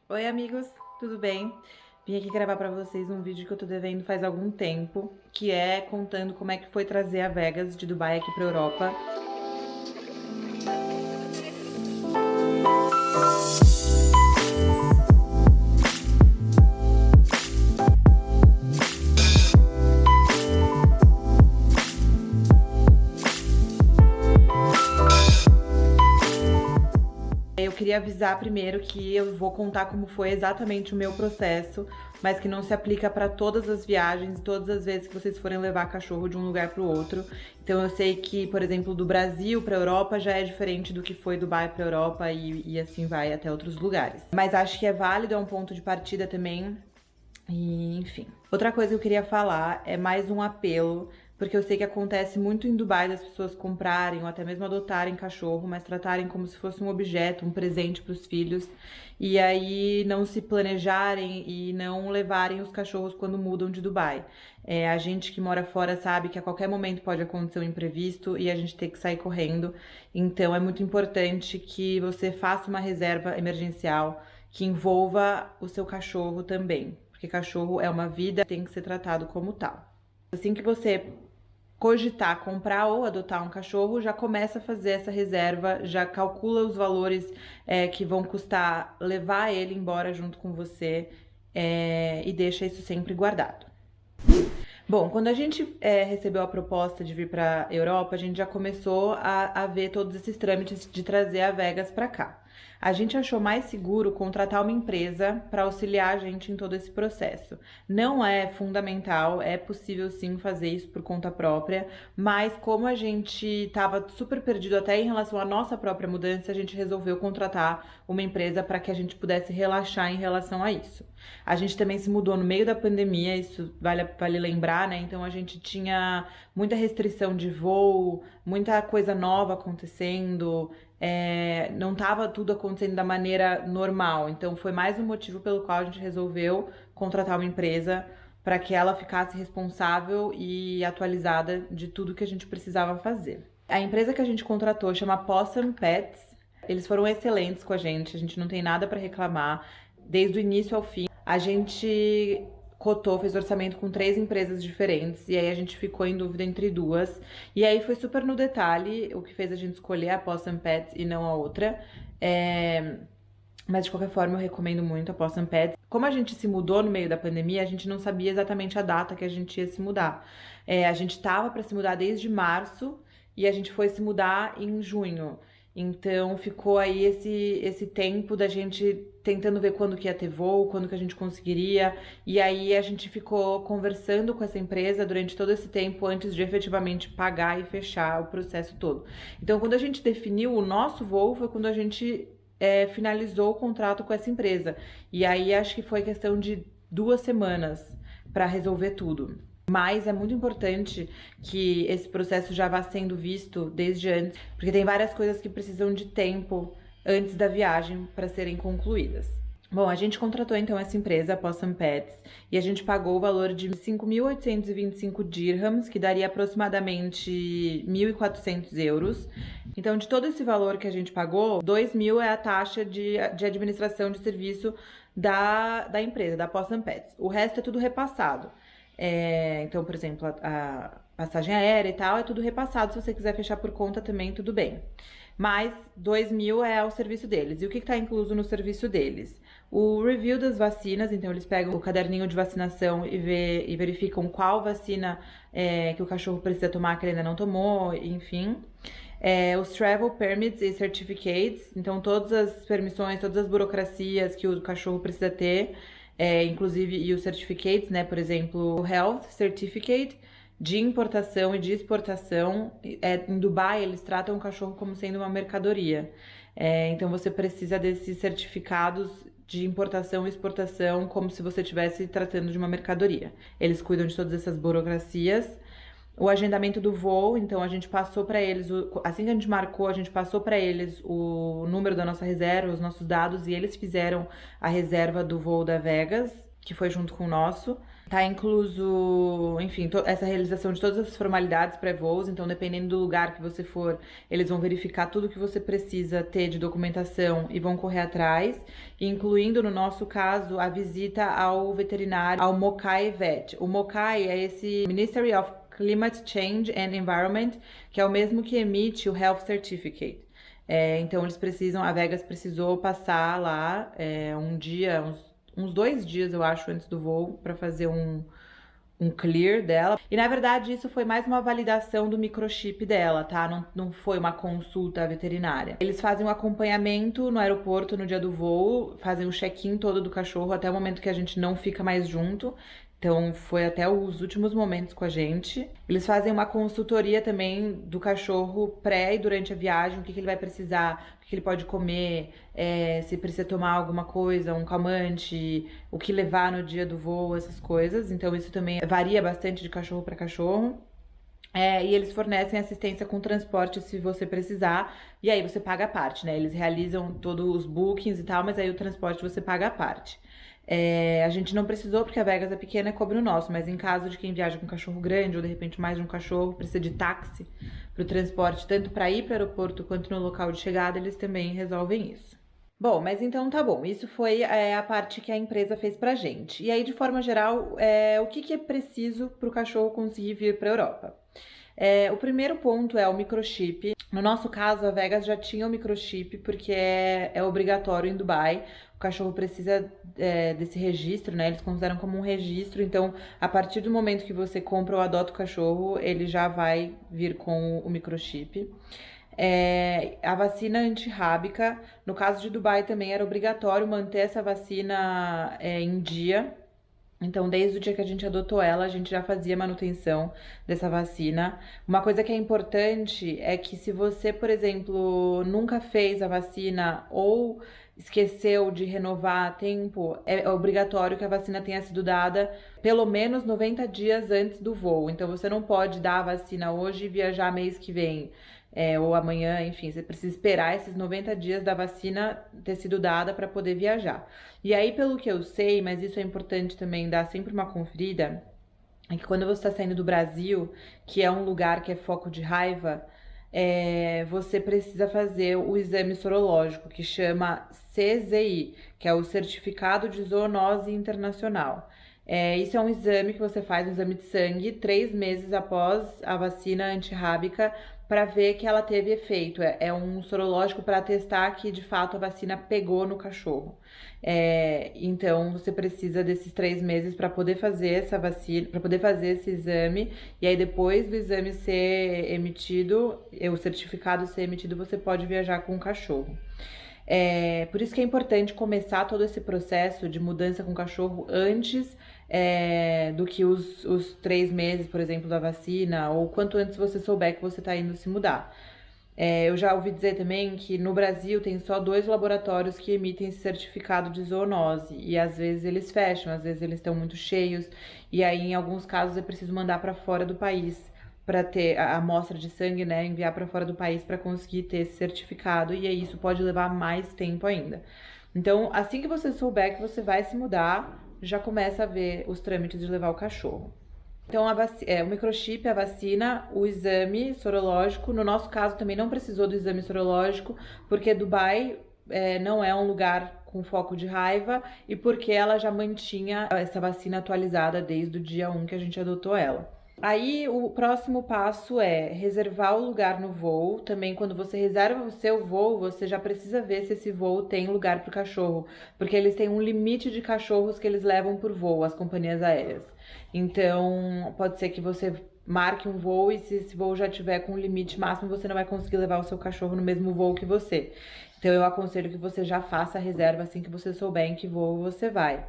Oi amigos, tudo bem? Vim aqui gravar pra vocês um vídeo que eu tô devendo faz algum tempo, que é contando como é que foi trazer a Vegas de Dubai aqui pra Europa. Eu queria avisar primeiro que eu vou contar como foi exatamente o meu processo, mas que não se aplica para todas as viagens, todas as vezes que vocês forem levar cachorro de um lugar para o outro. Então eu sei que, por exemplo, do Brasil para a Europa já é diferente do que foi Dubai para a Europa e assim vai até outros lugares. Mas acho que é válido, é um ponto de partida também. E, enfim. Outra coisa que eu queria falar é mais um apelo, porque eu sei que acontece muito em Dubai das pessoas comprarem ou até mesmo adotarem cachorro, mas tratarem como se fosse um objeto, um presente para os filhos, e aí não se planejarem e não levarem os cachorros quando mudam de Dubai. A gente que mora fora sabe que a qualquer momento pode acontecer um imprevisto e a gente tem que sair correndo, então é muito importante que você faça uma reserva emergencial que envolva o seu cachorro também, porque cachorro é uma vida, tem que ser tratado como tal. Assim que você cogitar comprar ou adotar um cachorro, já começa a fazer essa reserva, já calcula os valores que vão custar levar ele embora junto com você e deixa isso sempre guardado. Bom, quando a gente recebeu a proposta de vir para a Europa, a gente já começou a ver todos esses trâmites de trazer a Vegas para cá. A gente achou mais seguro contratar uma empresa para auxiliar a gente em todo esse processo. Não é fundamental, é possível sim fazer isso por conta própria, mas como a gente estava super perdido até em relação à nossa própria mudança, a gente resolveu contratar uma empresa para que a gente pudesse relaxar em relação a isso. A gente também se mudou no meio da pandemia, isso vale lembrar, né? Então a gente tinha muita restrição de voo, muita coisa nova acontecendo, não estava tudo acontecendo da maneira normal. Então foi mais um motivo pelo qual a gente resolveu contratar uma empresa para que ela ficasse responsável e atualizada de tudo que a gente precisava fazer. A empresa que a gente contratou chama Possum Pets. Eles foram excelentes com a gente não tem nada para reclamar, desde o início ao fim. A gente cotou, fez orçamento com 3 empresas diferentes, e aí a gente ficou em dúvida entre duas. E aí foi super no detalhe o que fez a gente escolher a Possum Pets e não a outra. Mas de qualquer forma eu recomendo muito a Possum Pets. Como a gente se mudou no meio da pandemia, a gente não sabia exatamente a data que a gente ia se mudar. A gente tava para se mudar desde março e a gente foi se mudar em junho. Então ficou aí esse tempo da gente tentando ver quando que ia ter voo, quando que a gente conseguiria. E aí a gente ficou conversando com essa empresa durante todo esse tempo antes de efetivamente pagar e fechar o processo todo. Então quando a gente definiu o nosso voo foi quando a gente finalizou o contrato com essa empresa. E aí acho que foi questão de 2 semanas para resolver tudo. Mas é muito importante que esse processo já vá sendo visto desde antes, porque tem várias coisas que precisam de tempo antes da viagem para serem concluídas. Bom, a gente contratou então essa empresa, a Possum Pets, e a gente pagou o valor de 5.825 dirhams, que daria aproximadamente 1.400 euros. Então, de todo esse valor que a gente pagou, 2.000 é a taxa de administração de serviço da empresa, da Possum Pets. O resto é tudo repassado. Então, por exemplo, a passagem aérea e tal, é tudo repassado. Se você quiser fechar por conta também, tudo bem. Mas 2.000 é o serviço deles. E o que está incluso no serviço deles? O review das vacinas, então eles pegam o caderninho de vacinação e verificam qual vacina que o cachorro precisa tomar, que ele ainda não tomou, enfim. Os travel permits e certificates, então todas as permissões, todas as burocracias que o cachorro precisa ter, inclusive e os certificates, né? Por exemplo, o Health Certificate de importação e de exportação. Em Dubai, eles tratam o cachorro como sendo uma mercadoria. Então você precisa desses certificados de importação e exportação como se você estivesse tratando de uma mercadoria. Eles cuidam de todas essas burocracias. O agendamento do voo, então a gente passou para eles, assim que a gente marcou, a gente passou para eles o número da nossa reserva, os nossos dados, e eles fizeram a reserva do voo da Vegas. que foi junto com o nosso. Tá incluso, enfim, essa realização de todas as formalidades pré-voos, então dependendo do lugar que você for, eles vão verificar tudo que você precisa ter de documentação e vão correr atrás, incluindo, no nosso caso, a visita ao veterinário, ao MOCAI Vet. O MOCAI é esse Ministry of Climate Change and Environment, que é o mesmo que emite o Health Certificate. Então eles precisam, a Vegas precisou passar lá um dia, uns 2 dias, eu acho, antes do voo, para fazer um clear dela. E na verdade isso foi mais uma validação do microchip dela, tá? Não foi uma consulta veterinária. Eles fazem um acompanhamento no aeroporto no dia do voo, fazem o check-in todo do cachorro até o momento que a gente não fica mais junto. Então foi até os últimos momentos com a gente. Eles fazem uma consultoria também do cachorro pré e durante a viagem, o que ele vai precisar, o que ele pode comer, se precisa tomar alguma coisa, um calmante, o que levar no dia do voo, essas coisas. Então isso também varia bastante de cachorro para cachorro. E eles fornecem assistência com transporte se você precisar, e aí você paga a parte, né? Eles realizam todos os bookings e tal, mas aí o transporte você paga a parte. A gente não precisou porque a Vegas é pequena e cobre o nosso, mas em caso de quem viaja com um cachorro grande ou de repente mais de um cachorro, precisa de táxi para o transporte, tanto para ir para o aeroporto quanto no local de chegada, eles também resolvem isso. Bom, mas então tá bom, isso foi a parte que a empresa fez pra gente. E aí, de forma geral, o que é preciso para o cachorro conseguir vir para a Europa? O primeiro ponto é o microchip. No nosso caso, a Vegas já tinha o microchip porque é obrigatório em Dubai. O cachorro precisa desse registro, né? Eles consideram como um registro. Então, a partir do momento que você compra ou adota o cachorro, ele já vai vir com o microchip. A vacina antirrábica, no caso de Dubai também era obrigatório manter essa vacina em dia. Então, desde o dia que a gente adotou ela, a gente já fazia manutenção dessa vacina. Uma coisa que é importante é que se você, por exemplo, nunca fez a vacina ou esqueceu de renovar a tempo, é obrigatório que a vacina tenha sido dada pelo menos 90 dias antes do voo. Então, você não pode dar a vacina hoje e viajar mês que vem. Ou amanhã, enfim, você precisa esperar esses 90 dias da vacina ter sido dada para poder viajar. E aí, pelo que eu sei, mas isso é importante também dar sempre uma conferida, é que quando você está saindo do Brasil, que é um lugar que é foco de raiva, você precisa fazer o exame sorológico, que chama CZI, que é o Certificado de Zoonose Internacional. Isso é um exame que você faz, um exame de sangue, 3 meses após a vacina antirrábica, para ver que ela teve efeito. É um sorológico para testar que de fato a vacina pegou no cachorro. Então você precisa desses 3 meses para poder fazer essa vacina, para poder fazer esse exame, e aí depois do exame ser emitido, o certificado ser emitido, você pode viajar com o cachorro. Por isso que é importante começar todo esse processo de mudança com o cachorro antes do que os 3 meses, por exemplo, da vacina, ou quanto antes você souber que você está indo se mudar. Eu já ouvi dizer também que no Brasil tem só 2 laboratórios que emitem esse certificado de zoonose, e às vezes eles fecham, às vezes eles estão muito cheios, e aí em alguns casos é preciso mandar para fora do país para ter a amostra de sangue, né, enviar para fora do país para conseguir ter esse certificado, e aí isso pode levar mais tempo ainda. Então, assim que você souber que você vai se mudar, já começa a ver os trâmites de levar o cachorro. Então, o microchip, a vacina, o exame sorológico. No nosso caso, também não precisou do exame sorológico, porque Dubai não é um lugar com foco de raiva e porque ela já mantinha essa vacina atualizada desde o dia 1 que a gente adotou ela. Aí, o próximo passo é reservar o lugar no voo. Também, quando você reserva o seu voo, você já precisa ver se esse voo tem lugar para o cachorro, porque eles têm um limite de cachorros que eles levam por voo, as companhias aéreas. Então, pode ser que você marque um voo e se esse voo já tiver com um limite máximo, você não vai conseguir levar o seu cachorro no mesmo voo que você. Então, eu aconselho que você já faça a reserva assim que você souber em que voo você vai.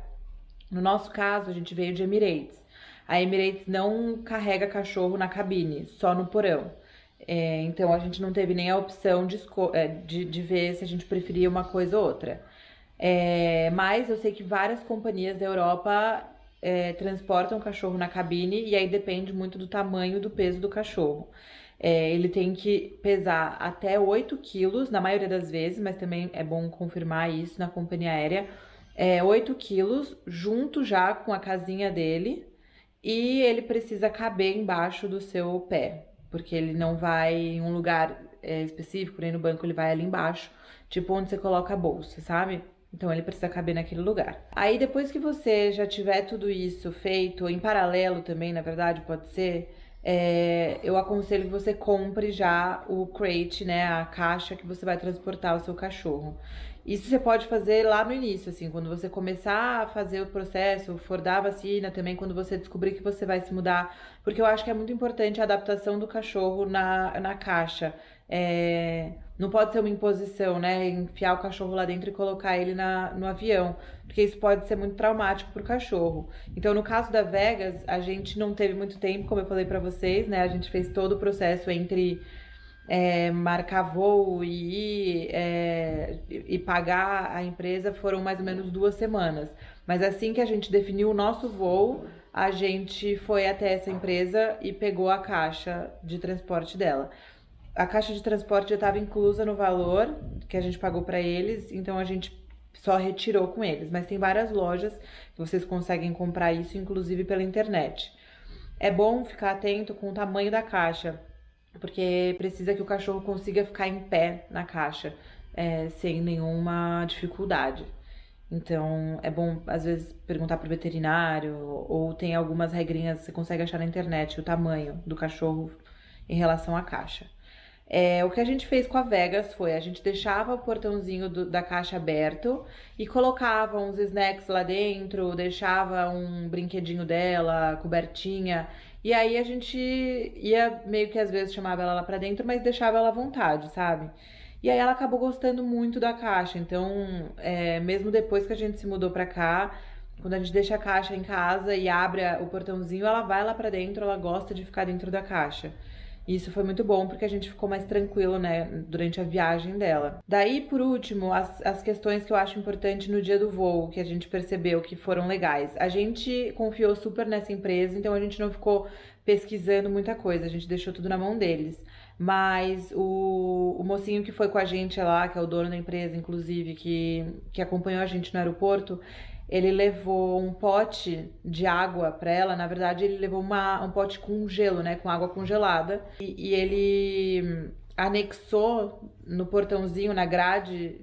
No nosso caso, a gente veio de Emirates. A Emirates não carrega cachorro na cabine, só no porão. Então a gente não teve nem a opção de ver se a gente preferia uma coisa ou outra. Mas eu sei que várias companhias da Europa transportam o cachorro na cabine, e aí depende muito do tamanho e do peso do cachorro. Ele tem que pesar até 8 quilos, na maioria das vezes, mas também é bom confirmar isso na companhia aérea. 8 quilos, junto já com a casinha dele, e ele precisa caber embaixo do seu pé, porque ele não vai em um lugar específico, nem no banco, ele vai ali embaixo, tipo onde você coloca a bolsa, sabe? Então ele precisa caber naquele lugar. Aí depois que você já tiver tudo isso feito, em paralelo também, na verdade, pode ser, eu aconselho que você compre já o crate, né, a caixa que você vai transportar o seu cachorro. Isso você pode fazer lá no início, assim, quando você começar a fazer o processo, for dar a vacina também, quando você descobrir que você vai se mudar, porque eu acho que é muito importante a adaptação do cachorro na caixa. Não pode ser uma imposição, né? Enfiar o cachorro lá dentro e colocar ele no avião, porque isso pode ser muito traumático pro cachorro. Então, no caso da Vegas, a gente não teve muito tempo, como eu falei pra vocês, né? A gente fez todo o processo entre marcar voo e pagar a empresa, foram mais ou menos 2 semanas. Mas assim que a gente definiu o nosso voo, a gente foi até essa empresa e pegou a caixa de transporte dela. A caixa de transporte já estava inclusa no valor que a gente pagou para eles, então a gente só retirou com eles. Mas tem várias lojas que vocês conseguem comprar isso, inclusive pela internet. É bom ficar atento com o tamanho da caixa, porque precisa que o cachorro consiga ficar em pé na caixa, sem nenhuma dificuldade. Então, é bom, às vezes, perguntar pro veterinário, ou tem algumas regrinhas que você consegue achar na internet, o tamanho do cachorro em relação à caixa. O que a gente fez com a Vegas foi, a gente deixava o portãozinho da caixa aberto e colocava uns snacks lá dentro, deixava um brinquedinho dela, cobertinha, e aí a gente ia meio que às vezes chamava ela lá pra dentro, mas deixava ela à vontade, sabe? E aí ela acabou gostando muito da caixa, então mesmo depois que a gente se mudou pra cá, quando a gente deixa a caixa em casa e abre o portãozinho, ela vai lá pra dentro, ela gosta de ficar dentro da caixa. Isso foi muito bom, porque a gente ficou mais tranquilo, né, durante a viagem dela. Daí, por último, as questões que eu acho importante no dia do voo, que a gente percebeu que foram legais. A gente confiou super nessa empresa, então a gente não ficou pesquisando muita coisa, a gente deixou tudo na mão deles. Mas o mocinho que foi com a gente lá, que é o dono da empresa, inclusive, que acompanhou a gente no aeroporto, ele levou um pote de água pra ela. Na verdade, ele levou um pote com gelo, né? Com água congelada. E ele anexou no portãozinho, na grade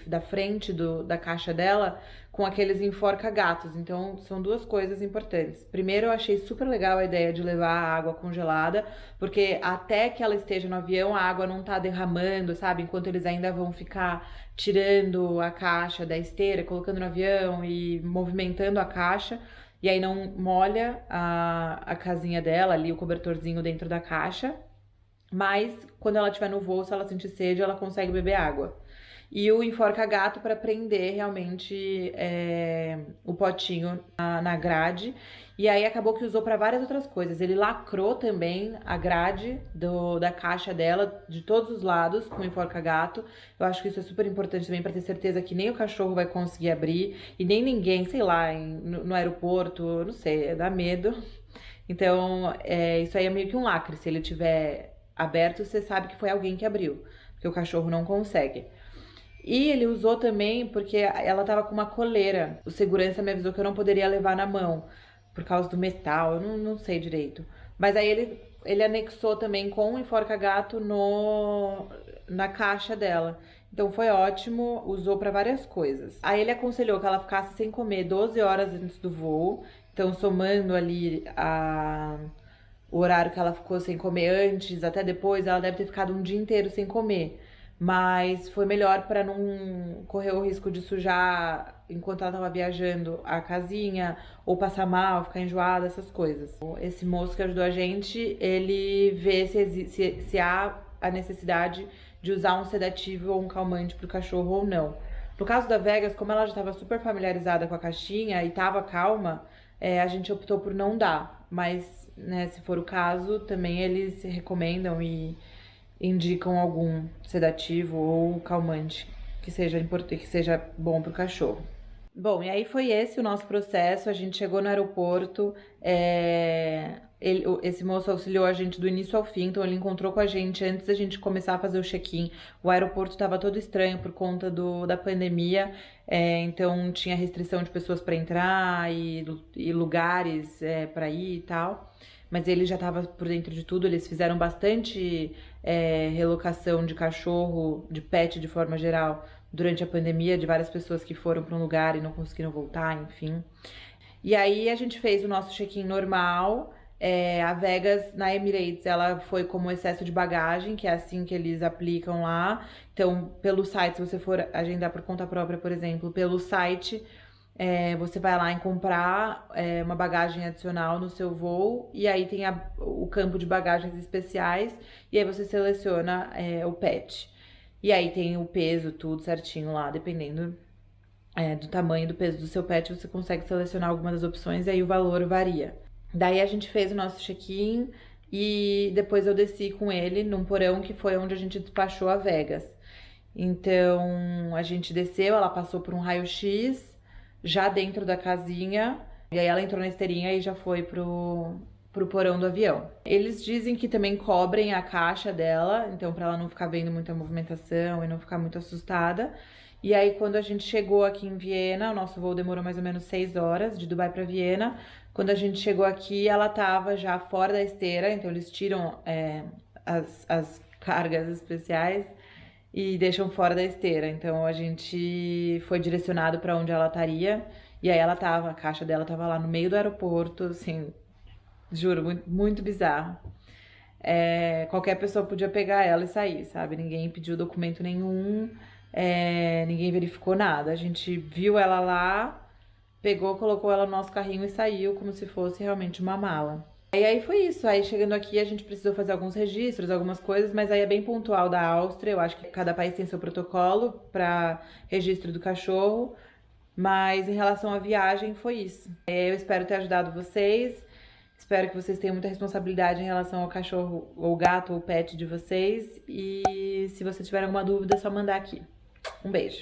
da frente da caixa dela, com aqueles enforca-gatos. Então, são duas coisas importantes. Primeiro, eu achei super legal a ideia de levar a água congelada, porque até que ela esteja no avião, a água não tá derramando, sabe? Enquanto eles ainda vão ficar tirando a caixa da esteira, colocando no avião e movimentando a caixa. E aí não molha a casinha dela ali, o cobertorzinho dentro da caixa. Mas quando ela estiver no voo, se ela sentir sede, ela consegue beber água. E o enforca-gato para prender realmente o potinho na grade. E aí acabou que usou para várias outras coisas. Ele lacrou também a grade da caixa dela, de todos os lados, com o enforca-gato. Eu acho que isso é super importante também para ter certeza que nem o cachorro vai conseguir abrir e nem ninguém, sei lá, no aeroporto, não sei, dá medo. Então, isso aí é meio que um lacre. Se ele tiver aberto, você sabe que foi alguém que abriu, porque o cachorro não consegue. E ele usou também porque ela tava com uma coleira. O segurança me avisou que eu não poderia levar na mão, por causa do metal, eu não sei direito. Mas aí ele anexou também com o enforca-gato na caixa dela. Então foi ótimo, usou para várias coisas. Aí ele aconselhou que ela ficasse sem comer 12 horas antes do voo. Então, somando ali o horário que ela ficou sem comer antes, até depois, ela deve ter ficado um dia inteiro sem comer. Mas foi melhor para não correr o risco de sujar enquanto ela estava viajando a casinha, ou passar mal, ficar enjoada, essas coisas. Esse moço que ajudou a gente, ele vê se há a necessidade de usar um sedativo ou um calmante pro cachorro ou não. No caso da Vegas, como ela já estava super familiarizada com a caixinha e estava calma, a gente optou por não dar. Mas, né, se for o caso, também eles recomendam e indicam algum sedativo ou calmante que seja importante, que seja bom pro cachorro. Bom, e aí foi esse o nosso processo. A gente chegou no aeroporto, esse moço auxiliou a gente do início ao fim, então ele encontrou com a gente antes da gente começar a fazer o check-in. O aeroporto estava todo estranho por conta da pandemia, então tinha restrição de pessoas para entrar e lugares para ir e tal. Mas ele já estava por dentro de tudo, eles fizeram bastante relocação de cachorro, de pet de forma geral, durante a pandemia, de várias pessoas que foram para um lugar e não conseguiram voltar, enfim. E aí a gente fez o nosso check-in normal. A Vegas, na Emirates, ela foi como excesso de bagagem, que é assim que eles aplicam lá. Então, pelo site, se você for agendar por conta própria, por exemplo, pelo site, você vai lá em comprar uma bagagem adicional no seu voo, e aí tem o campo de bagagens especiais, e aí você seleciona o pet. E aí tem o peso, tudo certinho lá, dependendo do tamanho do peso do seu pet, você consegue selecionar algumas das opções e aí o valor varia. Daí a gente fez o nosso check-in e depois eu desci com ele num porão que foi onde a gente despachou a Vegas. Então a gente desceu, ela passou por um raio-x já dentro da casinha, e aí ela entrou na esteirinha e já foi pro porão do avião. Eles dizem que também cobrem a caixa dela, então pra ela não ficar vendo muita movimentação e não ficar muito assustada. E aí, quando a gente chegou aqui em Viena, o nosso voo demorou mais ou menos 6 horas, de Dubai para Viena. Quando a gente chegou aqui, ela tava já fora da esteira, então eles tiram as cargas especiais e deixam fora da esteira. Então a gente foi direcionado para onde ela estaria, e aí a caixa dela tava lá no meio do aeroporto, assim, juro, muito, muito bizarro. Qualquer pessoa podia pegar ela e sair, sabe? Ninguém pediu documento nenhum. Ninguém verificou nada. A gente viu ela lá, pegou, colocou ela no nosso carrinho e saiu como se fosse realmente uma mala. E aí foi isso. Aí chegando aqui a gente precisou fazer alguns registros, algumas coisas, mas aí é bem pontual da Áustria. Eu acho que cada país tem seu protocolo para registro do cachorro. Mas em relação à viagem foi isso. Eu espero ter ajudado vocês. Espero que vocês tenham muita responsabilidade em relação ao cachorro, ou gato, ou pet de vocês. E se você tiver alguma dúvida, é só mandar aqui. Um beijo.